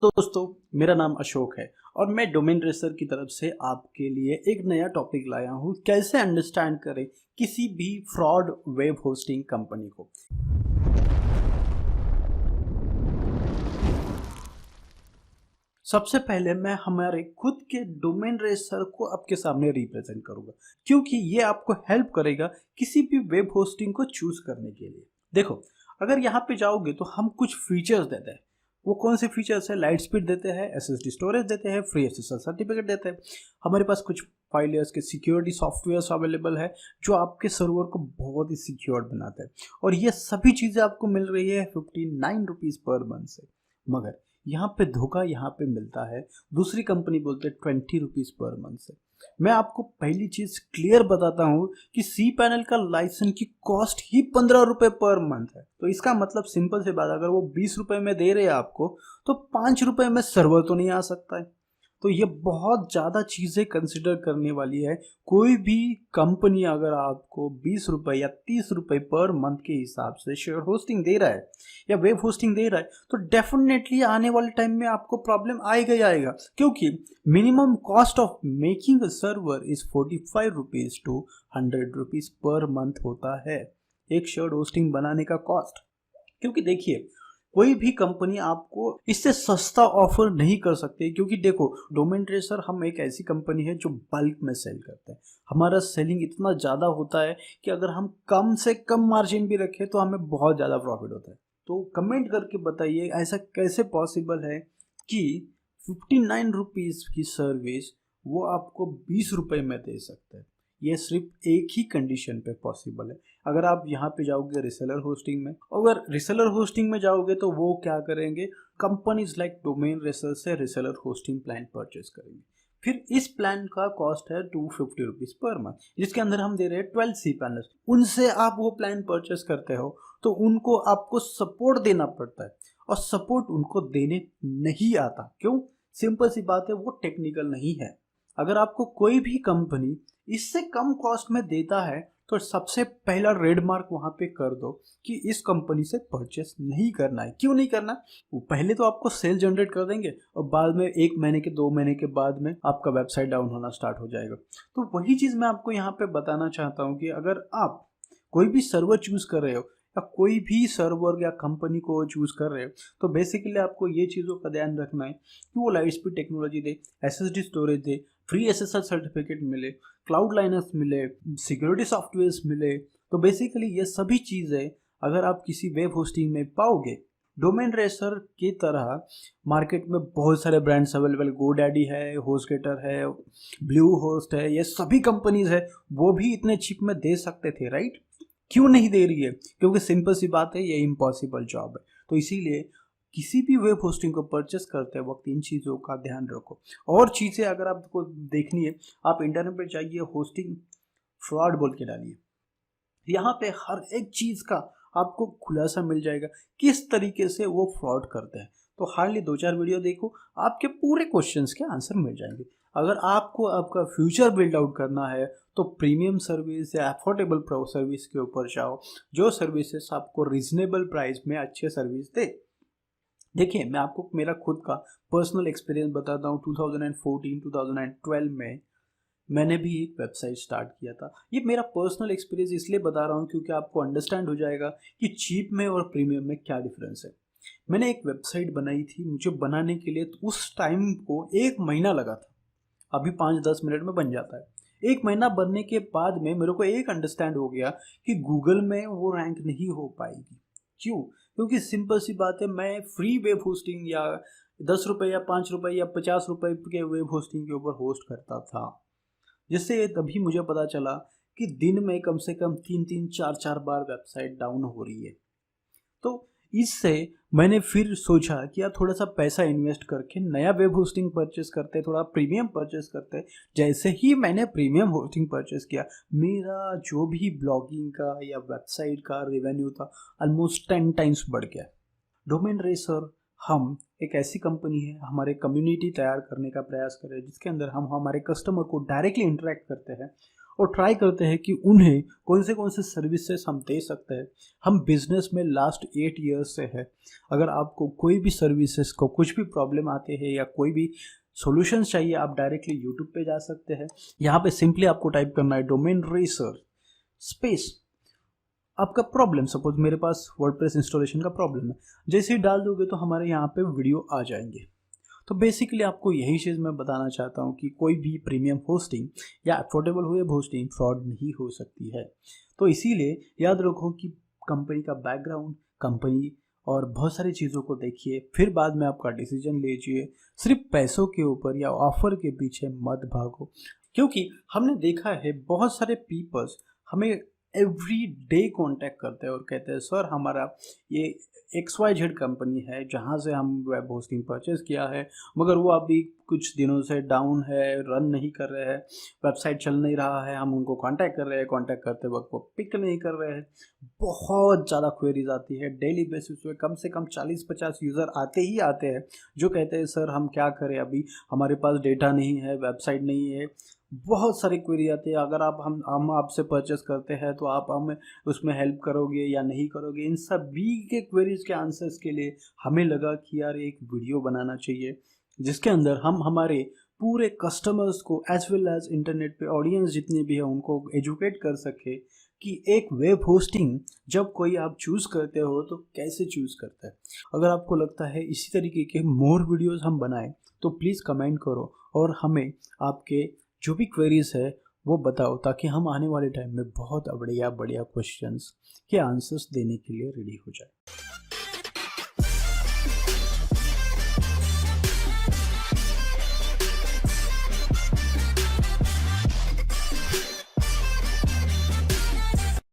दोस्तों, मेरा नाम अशोक है और मैं डोमेन रेसर की तरफ से आपके लिए एक नया टॉपिक लाया हूँ। कैसे अंडरस्टैंड करें किसी भी फ्रॉड वेब होस्टिंग कंपनी को। सबसे पहले मैं हमारे खुद के डोमेन रेसर को आपके सामने रिप्रेजेंट करूंगा, क्योंकि ये आपको हेल्प करेगा किसी भी वेब होस्टिंग को चूज करने के लिए। देखो, अगर यहाँ पे जाओगे तो हम कुछ फीचर्स देते हैं। वो कौन से फीचर्स है? लाइट स्पीड देते हैं, एसएसडी स्टोरेज देते हैं, फ्री एसएसएल सर्टिफिकेट देते हैं। हमारे पास कुछ फाइलर्स के सिक्योरिटी सॉफ्टवेयर अवेलेबल है जो आपके सर्वर को बहुत ही सिक्योर बनाते हैं, और ये सभी चीज़ें आपको मिल रही है 59 रुपीज़ पर मंथ से। मगर यहाँ पे धोखा यहाँ पे मिलता है, दूसरी कंपनी बोलते हैं 20 रुपीज़ पर मंथ से। मैं आपको पहली चीज क्लियर बताता हूँ कि सी पैनल का लाइसेंस की कॉस्ट ही 15 रुपए पर मंथ है। तो इसका मतलब सिंपल सी बात, अगर वो 20 रुपए में दे रहे हैं आपको, तो 5 रुपए में सर्वर तो नहीं आ सकता है। तो ये बहुत ज़्यादा चीज़ें कंसिडर करने वाली है। कोई भी कंपनी अगर आपको 20 रुपए या 30 रुपए पर मंथ के हिसाब से शेयर होस्टिंग दे रहा है या वेब होस्टिंग दे रहा है, तो डेफिनेटली आने वाले टाइम में आपको प्रॉब्लम आएगा ही आएगा, क्योंकि minimum cost of making a server is 45 rupees to 100 rupees per month होता है, एक शेयर होस्टिंग बनाने का कॉस्ट। क्योंकि देखिए, कोई भी कंपनी आपको इससे सस्ता ऑफर नहीं कर सकती, क्योंकि देखो, डोमेन ट्रेसर हम एक ऐसी कंपनी है जो बल्क में सेल करते हैं। हमारा सेलिंग इतना ज़्यादा होता है कि अगर हम कम से कम मार्जिन भी रखें तो हमें बहुत ज़्यादा प्रॉफिट होता है। तो कमेंट करके बताइए ऐसा कैसे पॉसिबल है कि 59 रुपीज़ की सर्विस वो आपको 20 रुपए में दे सकते हैं। ये सिर्फ एक ही कंडीशन पे पॉसिबल है, अगर आप यहाँ पे जाओगे रिसेलर होस्टिंग में। अगर रिसेलर होस्टिंग में जाओगे तो वो क्या करेंगे, कंपनीज लाइक डोमेन रेसर से रिसेलर होस्टिंग प्लान परचेस करेंगे। फिर इस प्लान का कॉस्ट है 250 रुपीज़ पर मंथ, जिसके अंदर हम दे रहे हैं 12 सी पैनल। उनसे आप वो प्लान परचेस करते हो तो उनको आपको सपोर्ट देना पड़ता है, और सपोर्ट उनको देने नहीं आता। क्यों? सिंपल सी बात है, वो टेक्निकल नहीं है। अगर आपको कोई भी कंपनी इससे कम कॉस्ट में देता है तो सबसे पहला रेड मार्क वहां पे कर दो कि इस कंपनी से परचेस नहीं करना है। क्यों नहीं करना? वो पहले तो आपको सेल जनरेट कर देंगे और बाद में 1 महीने के 2 महीने के बाद में आपका वेबसाइट डाउन होना स्टार्ट हो जाएगा। तो वही चीज मैं आपको यहाँ पे बताना चाहता हूँ कि अगर आप कोई भी सर्वर चूज कर रहे हो या कोई भी सर्वर या कंपनी को चूज कर रहे हो, तो बेसिकली आपको ये चीज़ों का ध्यान रखना है कि वो लाइट स्पीड टेक्नोलॉजी दे, एसएसडी स्टोरेज दे, फ्री एसएसएल सर्टिफिकेट मिले, क्लाउड लाइनर्स मिले, सिक्योरिटी सॉफ्टवेयर्स मिले। तो बेसिकली ये सभी चीज़ें अगर आप किसी वेब होस्टिंग में पाओगे, डोमेन रेसर की तरह मार्केट में बहुत सारे ब्रांड्स अवेलेबल, गोडैडी है, होस्टगेटर है, ब्लू होस्ट है, ये सभी कंपनीज है, वो भी इतने चिप में दे सकते थे, राइट? क्यों नहीं दे रही है? क्योंकि सिंपल सी बात है, ये इम्पॉसिबल जॉब है। तो इसीलिए किसी भी वेब होस्टिंग को परचेस करते वक्त इन चीज़ों का ध्यान रखो। और चीज़ें अगर आपको देखनी है, आप इंटरनेट पर जाइए, होस्टिंग फ्रॉड बोल के डालिए, यहाँ पे हर एक चीज़ का आपको खुलासा मिल जाएगा किस तरीके से वो फ्रॉड करते हैं। तो हार्डली 2-4 वीडियो देखो, आपके पूरे क्वेश्चंस के आंसर मिल जाएंगे। अगर आपको आपका फ्यूचर बिल्ड आउट करना है तो प्रीमियम सर्विस या अफोर्डेबल प्रो सर्विस के ऊपर जाओ, जो सर्विसेज आपको रिजनेबल प्राइस में अच्छे सर्विस दे। देखिए, मैं आपको मेरा खुद का पर्सनल एक्सपीरियंस बताता हूँ। 2014-2012 में मैंने भी एक वेबसाइट स्टार्ट किया था। ये मेरा पर्सनल एक्सपीरियंस इसलिए बता रहा हूँ क्योंकि आपको अंडरस्टैंड हो जाएगा कि चीप में और प्रीमियम में क्या डिफरेंस है। मैंने एक वेबसाइट बनाई थी, मुझे बनाने के लिए उस टाइम को 1 महीना लगा था। अभी 5-10 मिनट में बन जाता है। 1 महीना बनने के बाद में मेरे को एक अंडरस्टैंड हो गया कि गूगल में वो रैंक नहीं हो पाएगी। क्यों? क्योंकि सिंपल सी बात है, मैं फ्री वेब होस्टिंग या 10 रुपये या 5 रुपये या 50 रुपये के वेब होस्टिंग के ऊपर होस्ट करता था, जिससे तभी मुझे पता चला कि दिन में कम से कम 3-3 4-4 बार वेबसाइट डाउन हो रही है। तो इससे मैंने फिर सोचा कि यार थोड़ा सा पैसा इन्वेस्ट करके नया वेब होस्टिंग परचेस करते, थोड़ा प्रीमियम परचेस करते। जैसे ही मैंने प्रीमियम होस्टिंग परचेस किया, मेरा जो भी ब्लॉगिंग का या वेबसाइट का रेवेन्यू था ऑलमोस्ट 10 टाइम्स बढ़ गया। डोमेन रेसर हम एक ऐसी कंपनी है, हमारे कम्युनिटी तैयार करने का प्रयास कर रहे हैं जिसके अंदर हम हमारे कस्टमर को डायरेक्टली इंटरेक्ट करते हैं और ट्राई करते हैं कि उन्हें कौन से सर्विसेज हम दे सकते हैं। हम बिजनेस में लास्ट 8 ईयर्स से है। अगर आपको कोई भी सर्विसेज को कुछ भी प्रॉब्लम आते हैं या कोई भी सॉल्यूशंस चाहिए, आप डायरेक्टली यूट्यूब पे जा सकते हैं। यहाँ पे सिंपली आपको टाइप करना है डोमेन रेसर स्पेस आपका प्रॉब्लम। सपोज मेरे पास वर्डप्रेस इंस्टॉलेशन का प्रॉब्लम है, जैसे ही डाल दोगे तो हमारे यहाँ पे वीडियो आ जाएंगे। तो बेसिकली आपको यही चीज़ मैं बताना चाहता हूँ कि कोई भी प्रीमियम होस्टिंग या अफोर्डेबल वेब होस्टिंग फ्रॉड नहीं हो सकती है। तो इसीलिए याद रखो कि कंपनी का बैकग्राउंड, कंपनी और बहुत सारी चीज़ों को देखिए, फिर बाद में आपका डिसीजन लीजिए। सिर्फ पैसों के ऊपर या ऑफर के पीछे मत भागो, क्योंकि हमने देखा है बहुत सारे पीपल्स हमें एवरी डे कांटेक्ट करते हैं और कहते हैं सर हमारा ये XYZ कंपनी है जहाँ से हम वेब होस्टिंग परचेज़ किया है, मगर वो अभी कुछ दिनों से डाउन है, रन नहीं कर रहे हैं, वेबसाइट चल नहीं रहा है। हम उनको कांटेक्ट कर रहे हैं, कांटेक्ट करते वक्त वो पिक नहीं कर रहे हैं। बहुत ज़्यादा क्वेरीज आती है डेली बेसिस पे, कम से कम 40-50 यूज़र आते ही आते हैं जो कहते हैं सर हम क्या करें, अभी हमारे पास डेटा नहीं है, वेबसाइट नहीं है। बहुत सारी क्वेरी आती है। अगर आप हम आपसे परचेस करते हैं तो आप हमें उसमें हेल्प करोगे या नहीं करोगे। इन सभी के क्वेरीज के आंसर्स के लिए हमें लगा कि यार एक वीडियो बनाना चाहिए जिसके अंदर हम हमारे पूरे कस्टमर्स को एज वेल एज इंटरनेट पे ऑडियंस जितने भी है उनको एजुकेट कर सके कि एक वेब होस्टिंग जब कोई आप चूज़ करते हो तो कैसे चूज़ करते हैं। अगर आपको लगता है इसी तरीके के मोर वीडियोस हम बनाएं तो प्लीज़ कमेंट करो और हमें आपके जो भी क्वेरीज है वो बताओ, ताकि हम आने वाले टाइम में बहुत बढ़िया बढ़िया क्वेश्चंस के आंसर्स देने के लिए रेडी हो जाए।